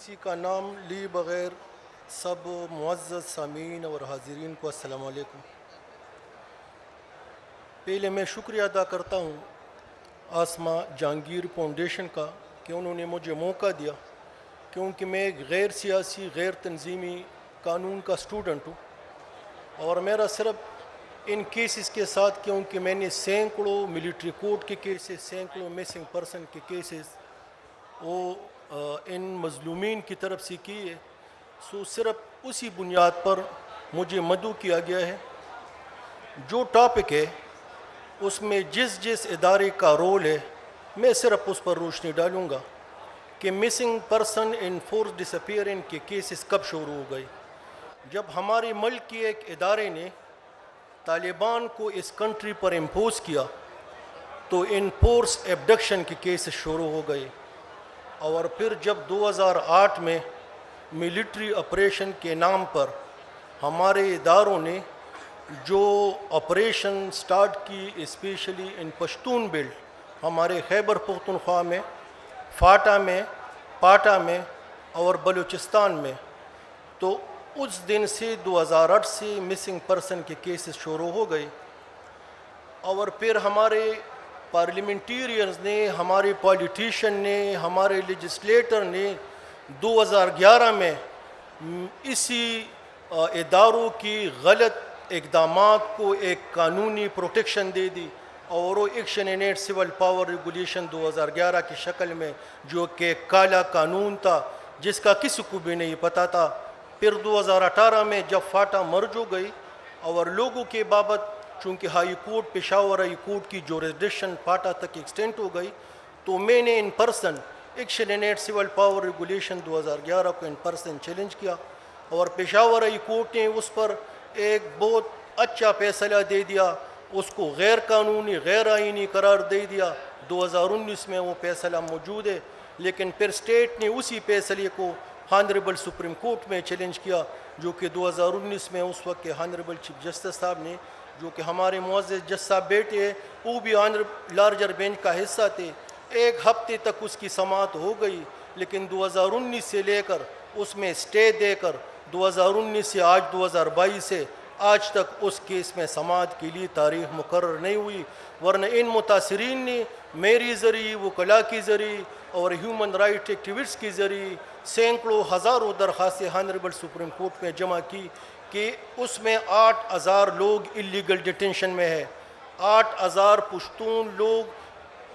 کسی کا نام لی بغیر سب معزز سامعین اور حاضرین کو السلام علیکم۔ پہلے میں شکریہ ادا کرتا ہوں آسما جہانگیر فاؤنڈیشن کا کہ انہوں نے مجھے موقع دیا، کیونکہ میں ایک غیر سیاسی غیر تنظیمی قانون کا اسٹوڈنٹ ہوں، اور میرا صرف ان کیسز کے ساتھ، کیونکہ میں نے سینکڑوں ملٹری کورٹ کے کیسز، سینکڑوں مسنگ پرسن کے کیسز وہ ان مظلومین کی طرف سے کی ہے، صرف اسی بنیاد پر مجھے مدعو کیا گیا ہے۔ جو ٹاپک ہے اس میں جس ادارے کا رول ہے، میں صرف اس پر روشنی ڈالوں گا کہ missing person enforced disappearance کے کیسز کب شروع ہو گئے۔ جب ہمارے ملک کے ایک ادارے نے طالبان کو اس کنٹری پر امپوز کیا تو ان فورس ایبڈکشن کے کیسز شروع ہو گئے، اور پھر جب 2008 میں ملٹری آپریشن کے نام پر ہمارے اداروں نے جو آپریشن سٹارٹ کی، اسپیشلی ان پشتون بیلٹ، ہمارے خیبر پختونخوا میں، فاٹا میں، پاٹا میں اور بلوچستان میں، تو اس دن سے 2008 سے مسنگ پرسن کے کیسز شروع ہو گئے۔ اور پھر ہمارے پارلیمنٹیرینز نے، ہمارے پالیٹیشین نے، ہمارے لیجسلیٹر نے 2011 میں اسی اداروں کی غلط اقدامات کو ایک قانونی پروٹیکشن دے دی، اور وہ action in aid civil power regulation 2011 کی شکل میں، جو کہ کالا قانون تھا جس کا کسی کو بھی نہیں پتہ تھا۔ پھر 2018 میں جب فاٹا مرج ہو گئی اور لوگوں کے بابت، چونکہ high court, Peshawar high court کی جورسڈکشن فاٹا تک ایکسٹینٹ ہو گئی، تو میں نے ان person action in aid civil power regulation 2011 کو ان پرسن چیلنج کیا، اور پشاور ہائی کورٹ نے اس پر ایک بہت اچھا فیصلہ دے دیا، اس کو غیر قانونی، غیر آئینی قرار دے دیا۔ 2019 میں وہ فیصلہ موجود ہے، لیکن پھر اسٹیٹ نے اسی فیصلے کو ہانریبل سپریم کورٹ میں چیلنج کیا، جو کہ 2019 میں اس وقت کے ہانریبل چیف جسٹس صاحب نے، جو کہ ہمارے معزز جج صاحب بیٹے ہیں، وہ بھی لارجر بینچ کا حصہ تھے۔ ایک ہفتے تک اس کی سماعت ہو گئی، لیکن 2019 سے لے کر اس میں اسٹے دے کر 2019 سے آج 2022 سے آج تک اس کیس میں سماعت کے لیے تاریخ مقرر نہیں ہوئی، ورنہ ان متاثرین نے میری ذریعے، وکلاء کی ذریعے اور ہیومن رائٹ ایکٹیوسٹ کی ذریعے سینکڑوں ہزاروں درخواستیں ہانریبل سپریم کورٹ میں جمع کی کہ اس میں 8,000 لوگ اللیگل ڈیٹینشن میں ہے، 8,000 پشتون لوگ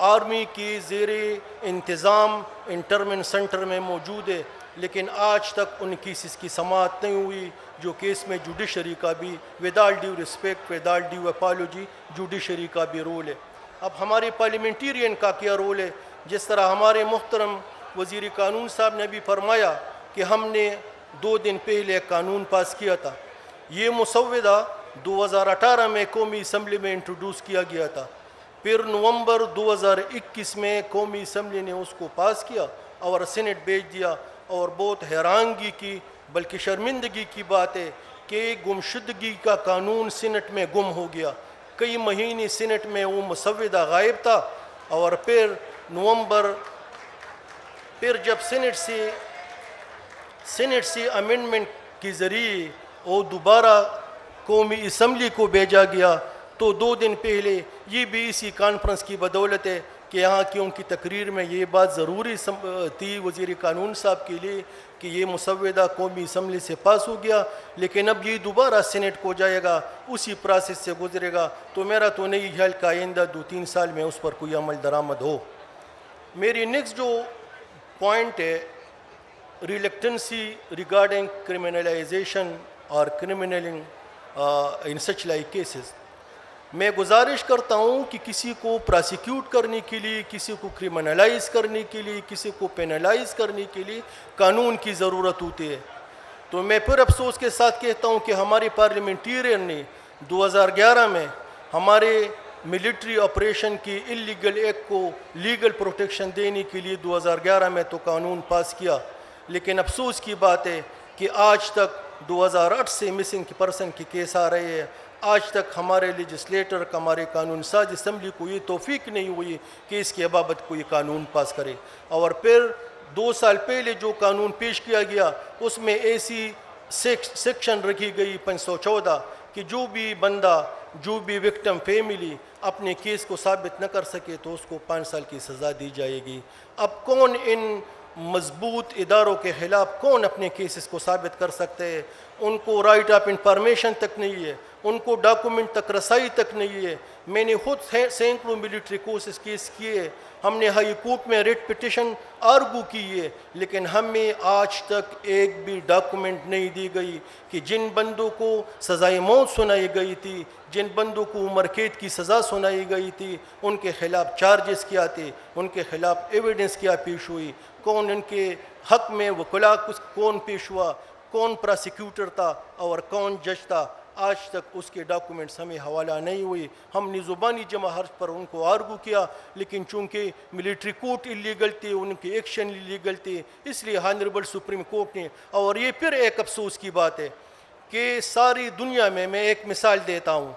آرمی کی زیر انتظام انٹرمنٹ سینٹر میں موجود ہے، لیکن آج تک ان کیسز کی سماعت نہیں ہوئی، جو کہ اس میں جوڈیشری کا بھی، without due respect, without due apology, judiciary کا بھی رول ہے۔ اب ہمارے پارلیمنٹیرین کا کیا رول ہے؟ جس طرح ہمارے محترم وزیر قانون صاحب نے بھی فرمایا کہ ہم نے 2 دن پہلے ایک قانون پاس کیا تھا، یہ مسودہ 2018 میں قومی اسمبلی میں انٹروڈیوس کیا گیا تھا، پھر نومبر 2021 میں قومی اسمبلی نے اس کو پاس کیا اور سینٹ بھیج دیا، اور بہت حیرانگی کی بلکہ شرمندگی کی بات ہے کہ گمشدگی کا قانون سینٹ میں گم ہو گیا، کئی مہینے سینٹ میں وہ مسودہ غائب تھا، اور پھر پھر جب سینٹ سے امینڈمنٹ کے ذریعے وہ دوبارہ قومی اسمبلی کو بھیجا گیا، تو 2 دن پہلے یہ بھی اسی کانفرنس کی بدولت ہے کہ یہاں کی ان کی تقریر میں یہ بات ضروری تھی وزیر قانون صاحب کے لیے کہ یہ مسودہ قومی اسمبلی سے پاس ہو گیا، لیکن اب یہ دوبارہ سینٹ کو جائے گا، اسی پروسیس سے گزرے گا، تو میرا تو نہیں خیال کہ آئندہ 2-3 سال میں اس پر کوئی عمل درآمد ہو۔ میری نیکسٹ جو پوائنٹ ہے، ریلیکٹنسی ریگارڈنگ کرمنلائزیشن اور کرمنلنگ ان سچ لائک کیسز۔ میں گزارش کرتا ہوں کہ کسی کو پراسیکیوٹ کرنے کے لیے، کسی کو کرمنلائز کرنے کے لیے، کسی کو پینلائز کرنے کے لیے قانون کی ضرورت ہوتی ہے۔ تو میں پھر افسوس کے ساتھ کہتا ہوں کہ ہماری پارلیمنٹیرین نے 2011 میں ہمارے ملٹری آپریشن کی اللیگل ایکٹ کو لیگل پروٹیکشن دینے کے لیے 2011 میں تو قانون پاس کیا، لیکن افسوس کی بات ہے کہ آج تک 2008 سے مسنگ پرسن کے کیس آ رہے ہیں، آج تک ہمارے لیجسلیٹر، ہمارے قانون ساز اسمبلی کو یہ توفیق نہیں ہوئی کہ اس کے بابت کوئی قانون پاس کرے۔ اور پھر 2 سال پہلے جو قانون پیش کیا گیا اس میں ایسی سیکشن رکھی گئی 514 کہ جو بھی بندہ جو بھی وکٹم فیملی اپنے کیس کو ثابت نہ کر سکے تو اس کو 5 سال کی سزا دی جائے گی. اب کون ان مضبوط اداروں کے خلاف کون اپنے کیسز کو ثابت کر سکتے ہیں؟ ان کو رائٹ آف انفارمیشن تک نہیں ہے, ان کو ڈاکومنٹ تک رسائی تک نہیں ہے. میں نے خود سینکڑوں ملٹری کیس کیے, ہم نے ہائی کورٹ میں ریٹ پٹیشن آرگو کی ہے, لیکن ہمیں آج تک ایک بھی ڈاکومنٹ نہیں دی گئی کہ جن بندوں کو سزائے موت سنائی گئی تھی, جن بندوں کو عمر قید کی سزا سنائی گئی تھی, ان کے خلاف چارجز کیا تھے, ان کے خلاف ایویڈنس کیا پیش ہوئی, کون ان کے حق میں وکلا کون پیش ہوا, کون پراسیکیوٹر تھا اور کون جج تھا. آج تک اس کے ڈاکومنٹس ہمیں حوالہ نہیں ہوئی. ہم نے زبانی جمع حرف پر ان کو آرگو کیا, لیکن چونکہ ملٹری کورٹ الیگل تھی, ان کے ایکشن الیگل تھے, اس لیے ہانریبل سپریم کورٹ نے. اور یہ پھر ایک افسوس کی بات ہے کہ ساری دنیا میں ایک مثال دیتا ہوں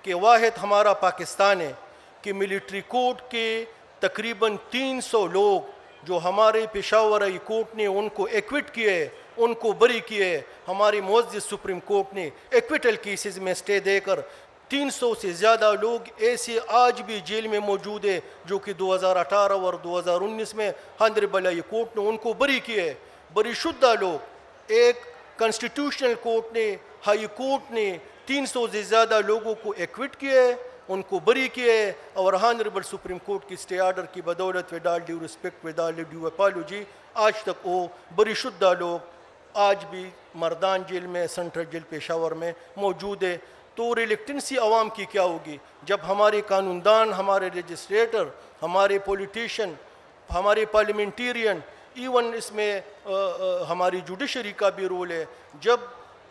کہ واحد ہمارا پاکستان ہے کہ ملٹری کورٹ کے تقریباً 300 لوگ جو ہمارے پشاور ہائی کورٹ نے ان کو ایکوٹ کیے, ان کو بری کیے, ہماری معزز سپریم کورٹ نے ایکویٹل کیسز میں سٹے دے کر 300 سے زیادہ لوگ ایسے آج بھی جیل میں موجود ہیں جو کہ 2018 اور 2019 میں ہانریبل ہائی کورٹ نے ان کو بری کیے. بری شدہ لوگ, ایک کانسٹیٹیوشنل کورٹ نے, ہائی کورٹ نے 300 سے زیادہ لوگوں کو ایکوٹ کیے, ان کو بری کیے, اور ہانریبل سپریم کورٹ کی سٹے آرڈر کی بدولت with all due respect with all due apology آج تک وہ بری شدہ لوگ آج بھی مردان جیل میں, سینٹرل جیل پشاور میں موجود ہے. تو ریلیکٹنسی عوام کی کیا ہوگی جب ہمارے قانون دان, ہمارے لیجسلیٹر, ہمارے پولیٹیشین, ہمارے پارلیمنٹیرین, ایون اس میں ہماری جوڈیشری کا بھی رول ہے, جب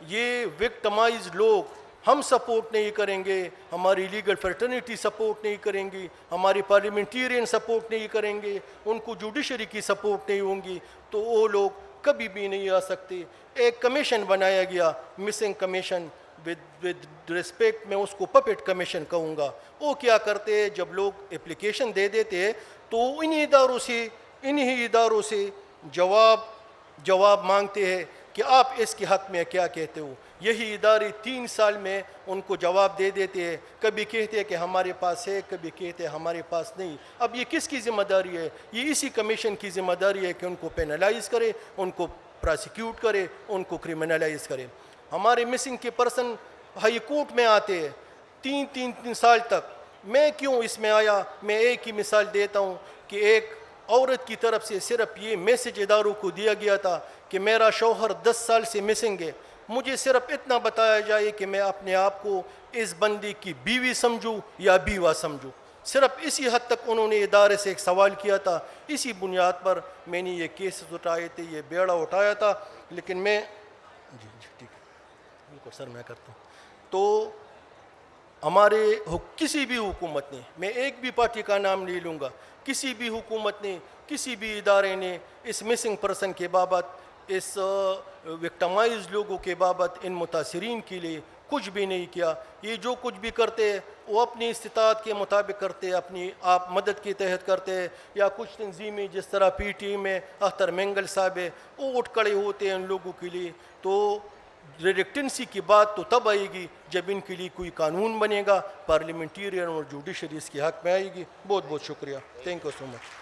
یہ وکٹمائز لوگ ہم سپورٹ نہیں کریں گے, ہماری لیگل فرٹرنیٹی سپورٹ نہیں کریں گی, ہماری پارلیمنٹیرین سپورٹ نہیں کریں گے, ان کو جوڈیشری کی سپورٹ نہیں ہوں گی, تو وہ لوگ کبھی بھی نہیں آ سکتے. ایک کمیشن بنایا گیا, مسنگ کمیشن, ود ریسپیکٹ میں اس کو پپٹ کمیشن کہوں گا. وہ کیا کرتے, جب لوگ اپلیکیشن دے دیتے تو انہی اداروں سے جواب مانگتے ہیں کہ آپ اس کے حق میں کیا کہتے ہو. یہی ادارے 3 سال میں ان کو جواب دے دیتے ہیں, کبھی کہتے ہیں کہ ہمارے پاس ہے, کبھی کہتے ہیں ہمارے پاس نہیں. اب یہ کس کی ذمہ داری ہے؟ یہ اسی کمیشن کی ذمہ داری ہے کہ ان کو پینلائز کرے, ان کو پراسیکیوٹ کرے, ان کو کرمنلائز کرے. ہمارے مسنگ کے پرسن ہائی کورٹ میں آتے ہیں 3 سال تک. میں کیوں اس میں آیا؟ میں ایک ہی مثال دیتا ہوں کہ ایک عورت کی طرف سے صرف یہ میسج اداروں کو دیا گیا تھا کہ میرا شوہر 10 سال سے مسنگ ہے, مجھے صرف اتنا بتایا جائے کہ میں اپنے آپ کو اس بندی کی بیوی سمجھوں یا بیوہ سمجھوں. صرف اسی حد تک انہوں نے ادارے سے ایک سوال کیا تھا. اسی بنیاد پر میں نے یہ کیسز اٹھائے تھے, یہ بیڑا اٹھایا تھا. لیکن میں جی ٹھیک ہے, بالکل سر میں کرتا ہوں. تو ہمارے کسی بھی حکومت نے, میں ایک بھی پارٹی کا نام نہیں لوں گا, کسی بھی حکومت نے, کسی بھی ادارے نے اس مسنگ پرسن کے بابت, اس وکٹمائز لوگوں کے بابت, ان متاثرین کے لیے کچھ بھی نہیں کیا. یہ جو کچھ بھی کرتے وہ اپنی استطاعت کے مطابق کرتے, اپنی آپ مدد کے تحت کرتے, یا کچھ تنظیمیں جس طرح پی ٹی ایم میں اختر مینگل صاحب ہے, وہ اٹھ کھڑے ہوتے ہیں ان لوگوں کے لیے. تو ریلیکٹنسی کی بات تو تب آئے گی جب ان کے لیے کوئی قانون بنے گا, پارلیمنٹیرین اور جوڈیشری اس کے حق میں آئے گی. بہت بہت شکریہ. Thank you so much.